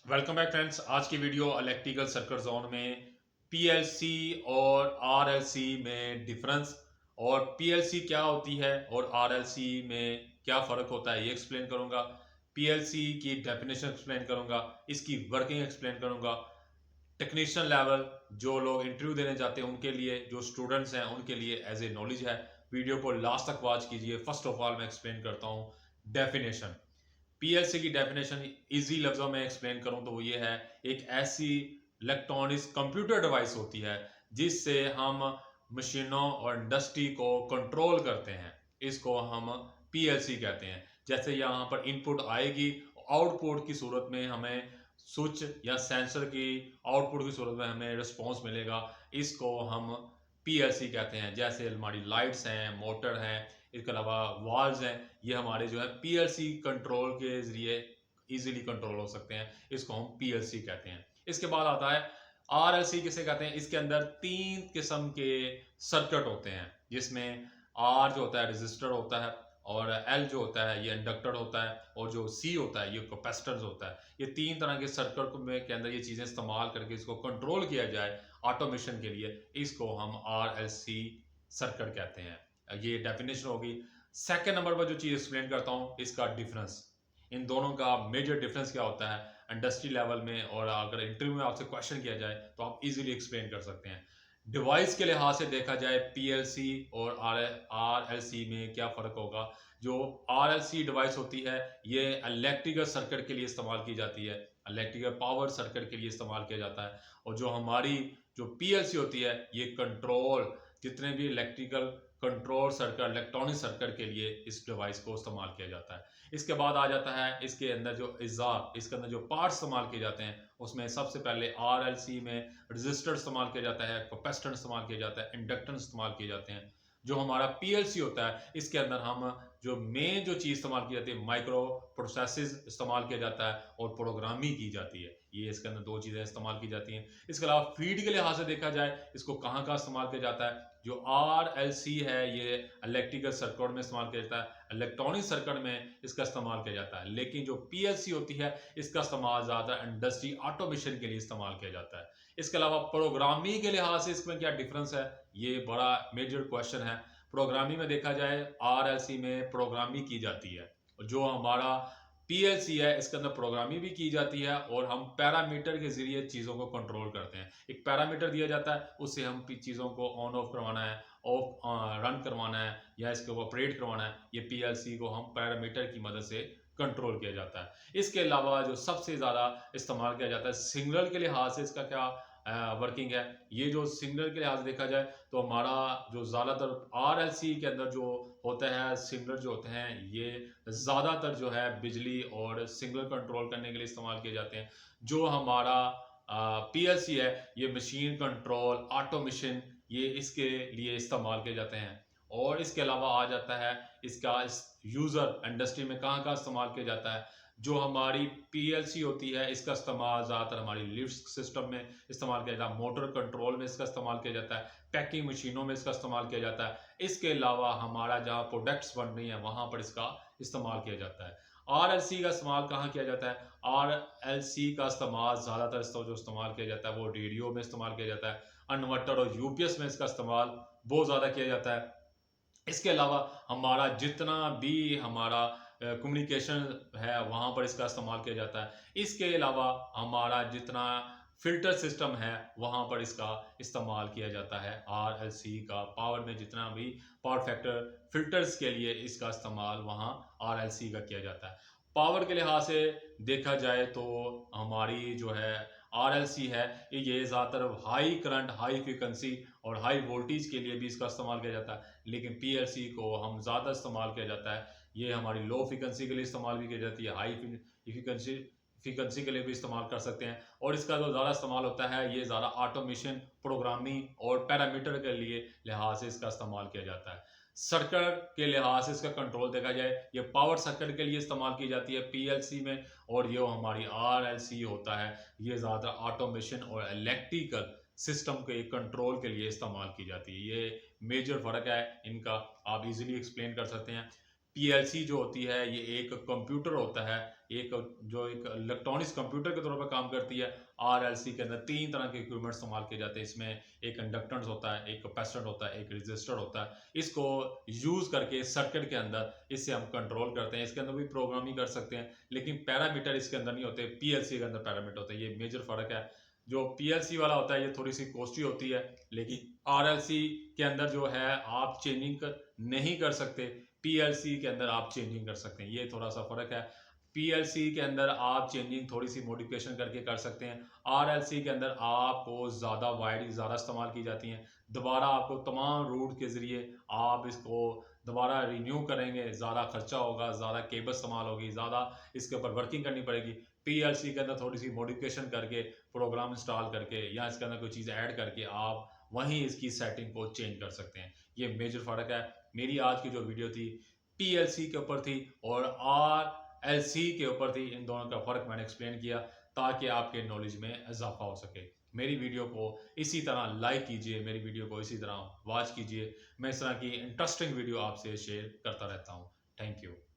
Welcome back friends. आज की video electrical circuit zone में पीएलसी और आरएलसी में डिफरेंस और पीएलसी क्या होती है और आरएलसी में क्या फ़र्क होता है ये एक्सप्लेन करूंगा। पीएलसी की डेफिनेशन एक्सप्लेन करूंगा, इसकी वर्किंग एक्सप्लेन करूंगा। टेक्नीशियन लेवल जो लोग इंटरव्यू देने जाते हैं उनके लिए, जो स्टूडेंट्स हैं उनके लिए एज ए नॉलेज है। वीडियो को लास्ट तक वॉच कीजिए। फर्स्ट ऑफ ऑल मैं एक्सप्लेन करता हूँ डेफिनेशन। पीएलसी की डेफिनेशन इजी लफ्जों में एक्सप्लेन करूं तो वो ये है, एक ऐसी इलेक्ट्रॉनिक्स कंप्यूटर डिवाइस होती है जिससे हम मशीनों और इंडस्ट्री को कंट्रोल करते हैं। इसको हम पीएलसी कहते हैं। जैसे यहाँ पर इनपुट आएगी, आउटपुट की सूरत में हमें स्विच या सेंसर की आउटपुट की सूरत में हमें रिस्पॉन्स मिलेगा। इसको हम पीएलसी कहते हैं। जैसे हमारी लाइट्स हैं, मोटर हैं, इसके अलावा वाल्व्स हैं, ये हमारे जो है पीएलसी कंट्रोल के जरिए इजीली कंट्रोल हो सकते हैं। इसको हम पीएलसी कहते हैं। इसके बाद आता है आरएलसी। किसे कहते हैं? इसके अंदर तीन किस्म के सर्किट होते हैं, जिसमें आर जो होता है रेजिस्टर होता है, और एल जो होता है ये इंडक्टर होता है, और जो सी होता है ये कैपेसिटर होता है। ये तीन तरह के सर्किट में के अंदर ये चीज़ें इस्तेमाल करके इसको कंट्रोल किया जाए ऑटोमेशन के लिए, इसको हम आरएलसी सर्किट कहते हैं। ये डेफिनेशन होगी। सेकेंड नंबर पर जो चीज़ एक्सप्लेन करता हूँ, इसका डिफरेंस। इन दोनों का मेजर डिफरेंस क्या होता है इंडस्ट्री लेवल में, और अगर इंटरव्यू में आपसे क्वेश्चन किया जाए तो आप इजीली एक्सप्लेन कर सकते हैं। डिवाइस के लिहाज से देखा जाए पीएलसी और आरएलसी में क्या फ़र्क होगा। जो आरएलसी डिवाइस होती है ये इलेक्ट्रिकल सर्किट के लिए इस्तेमाल की जाती है, इलेक्ट्रिकल पावर सर्किट के लिए इस्तेमाल किया जाता है। और जो हमारी जो पीएलसी होती है ये कंट्रोल, जितने भी electrical control circuit, electronic circuit के लिए इस डिवाइस को इस्तेमाल किया जाता है। इसके बाद आ जाता है इसके अंदर जो इज़्ज़ा, इसके अंदर जो पार्ट्स इस्तेमाल किए जाते हैं, उसमें सबसे पहले आरएलसी में रजिस्टर इस्तेमाल किया जाता है, कैपेसिटर इस्तेमाल किया जाता है, इंडक्टेंस इस्तेमाल किए जाते हैं। जो हमारा पीएलसी होता है इसके अंदर हम जो मेन जो चीज़ इस्तेमाल की जाती है, माइक्रो प्रोसेसेस इस्तेमाल किया जाता है और प्रोग्रामिंग की जाती है। ये इसके अंदर दो चीज़ें इस्तेमाल की जाती हैं। इसके अलावा फीड के लिहाज से देखा जाए इसको कहाँ कहाँ इस्तेमाल किया जाता है। जो आरएलसी है ये इलेक्ट्रिकल सर्किट में इस्तेमाल किया जाता है, इलेक्ट्रॉनिक सर्किट में इसका इस्तेमाल किया जाता है। लेकिन जो पीएलसी होती है इसका इस्तेमाल ज़्यादा इंडस्ट्री ऑटोमेशन के लिए इस्तेमाल किया जाता है। इसके अलावा प्रोग्रामिंग के लिहाज से इसमें क्या डिफरेंस है, ये बड़ा मेजर क्वेश्चन है। प्रोग्रामिंग में देखा जाए आरएलसी में प्रोग्रामिंग की जाती है, जो हमारा पीएलसी है इसके अंदर प्रोग्रामिंग भी की जाती है और हम पैरामीटर के जरिए चीज़ों को कंट्रोल करते हैं। एक पैरामीटर दिया जाता है, उससे हम चीज़ों को ऑन ऑफ करवाना है, ऑफ रन करवाना है या इसको ऑपरेट करवाना है, ये पीएलसी को हम पैरामीटर की मदद से कंट्रोल किया जाता है। इसके अलावा जो सबसे ज़्यादा इस्तेमाल किया जाता है सिग्नल के लिहाज से, इसका क्या वर्किंग है। ये जो सिग्नल के लिहाज से देखा जाए तो हमारा जो ज़्यादातर आरएलसी के अंदर जो होता है, सिग्नल जो होते हैं ये ज़्यादातर जो है बिजली और सिग्नल कंट्रोल करने के लिए इस्तेमाल किए जाते हैं। जो हमारा पीएलसी है ये मशीन कंट्रोल, ऑटोमेशन, ये इसके लिए इस्तेमाल किए जाते हैं। और इसके अलावा आ जाता है इसका इस यूज़र इंडस्ट्री में कहाँ कहाँ इस्तेमाल किया जाता है। जो हमारी पीएलसी होती है इसका इस्तेमाल ज़्यादातर हमारी लिफ्ट सिस्टम में इस्तेमाल किया जाता है, मोटर कंट्रोल में इसका इस्तेमाल किया जाता है, पैकिंग मशीनों में इसका इस्तेमाल किया जाता है। इसके अलावा हमारा जहाँ प्रोडक्ट्स बन रही हैं वहाँ पर इसका इस्तेमाल किया जाता है। आरएलसी का इस्तेमाल कहाँ किया जाता है? आरएलसी का इस्तेमाल ज़्यादातर जो इस्तेमाल किया जाता है वो रेडियो में इस्तेमाल किया जाता है, इन्वर्टर और यूपीएस में इसका इस्तेमाल बहुत ज़्यादा किया जाता है। इसके अलावा हमारा जितना भी हमारा कम्युनिकेशन है वहाँ पर इसका इस्तेमाल किया जाता है। इसके अलावा हमारा जितना फ़िल्टर सिस्टम है वहाँ पर इसका इस्तेमाल किया जाता है। आरएलसी का पावर में जितना भी पावर फैक्टर फ़िल्टर्स के लिए इसका इस्तेमाल वहाँ आरएलसी का किया जाता है। पावर के लिहाज से देखा जाए तो हमारी जो है आरएलसी है ये ज़्यादातर हाई करंट, हाई फ्रीक्वेंसी और हाई वोल्टेज के लिए भी इसका इस्तेमाल किया जाता है। लेकिन पीएलसी को हम ज़्यादा इस्तेमाल किया जाता है, ये हमारी लो फ्रीक्वेंसी के लिए इस्तेमाल भी की जाती है, हाई फ्रीक्वेंसी फ्रीक्वेंसी के लिए भी इस्तेमाल कर सकते हैं। और इसका जो ज़्यादा इस्तेमाल होता है ये ज़्यादा ऑटोमेशन, प्रोग्रामिंग और पैरामीटर के लिए लिहाज से इसका इस्तेमाल किया जाता है। सर्किट के लिहाज से इसका कंट्रोल देखा जाए ये पावर सर्किट के लिए इस्तेमाल की जाती है पीएलसी में, और ये हमारी आरएलसी होता है ये ज़्यादा ऑटोमेशन और इलेक्ट्रिकल सिस्टम के कंट्रोल के लिए इस्तेमाल की जाती है। ये मेजर फ़र्क है इनका, आप इजीली एक्सप्लेन कर सकते हैं। पीएलसी जो होती है ये एक कंप्यूटर होता है, एक जो एक इलेक्ट्रॉनिक्स कंप्यूटर के तौर पर काम करती है। आरएलसी के अंदर 3 तरह के इक्विपमेंट इस्तेमाल किए जाते हैं। इसमें एक कंडक्टेंस होता है, एक कैपेसिटेंस होता है, एक रेजिस्टर होता है। इसको यूज़ करके सर्किट के अंदर इससे हम कंट्रोल करते हैं। इसके अंदर भी प्रोग्रामिंग कर सकते हैं, लेकिन पैरामीटर इसके अंदर नहीं होते, पीएलसी के अंदर पैरामीटर होते हैं। ये मेजर फ़र्क है। जो पीएलसी वाला होता है ये थोड़ी सी कॉस्टली होती है, लेकिन आरएलसी के अंदर जो है आप चेंजिंग नहीं कर सकते, पीएलसी के अंदर आप चेंजिंग कर सकते हैं। ये थोड़ा सा फ़र्क है। पीएलसी के अंदर आप चेंजिंग थोड़ी सी मॉडिफिकेशन करके कर सकते हैं। आरएलसी के अंदर आपको ज़्यादा वायरिंग ज़्यादा इस्तेमाल की जाती हैं। दोबारा आपको तमाम रूट के ज़रिए आप इसको दोबारा रिन्यू करेंगे, ज़्यादा खर्चा होगा, ज़्यादा केबल इस्तेमाल होगी, ज़्यादा इसके ऊपर वर्किंग करनी पड़ेगी। पीएलसी के अंदर थोड़ी सी मॉडिफिकेशन करके, प्रोग्राम इंस्टॉल करके या इसके अंदर कोई चीज़ ऐड करके आप वहीं इसकी सेटिंग को चेंज कर सकते हैं। ये मेजर फ़र्क है। मेरी आज की जो वीडियो थी पीएलसी के ऊपर थी और आरएलसी के ऊपर थी। इन दोनों का फ़र्क मैंने एक्सप्लेन किया ताकि आपके नॉलेज में इजाफा हो सके। मेरी वीडियो को इसी तरह लाइक कीजिए, मेरी वीडियो को इसी तरह वॉच कीजिए। मैं इस तरह की इंटरेस्टिंग वीडियो आपसे शेयर करता रहता हूँ। Thank you.